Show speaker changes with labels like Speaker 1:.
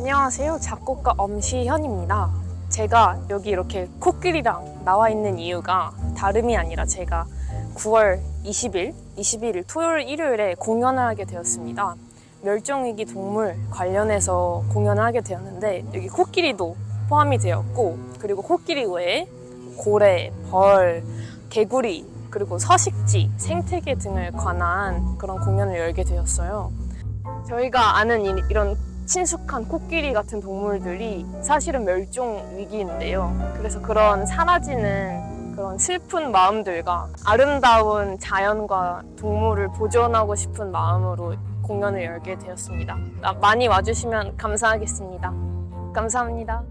Speaker 1: 안녕하세요. 작곡가 엄시현입니다. 제가 여기 이렇게 코끼리랑 나와 있는 이유가 다름이 아니라 제가 9월 21일 토요일 일요일에 공연을 하게 되었습니다. 멸종위기 동물 관련해서 공연을 하게 되었는데 여기 코끼리도 포함이 되었고, 그리고 코끼리 외에 고래, 벌, 개구리, 그리고 서식지, 생태계 등을 관한 그런 공연을 열게 되었어요. 저희가 아는 이런 친숙한 코끼리 같은 동물들이 사실은 멸종 위기인데요. 그래서 그런 사라지는 그런 슬픈 마음들과 아름다운 자연과 동물을 보존하고 싶은 마음으로 공연을 열게 되었습니다. 많이 와주시면 감사하겠습니다. 감사합니다.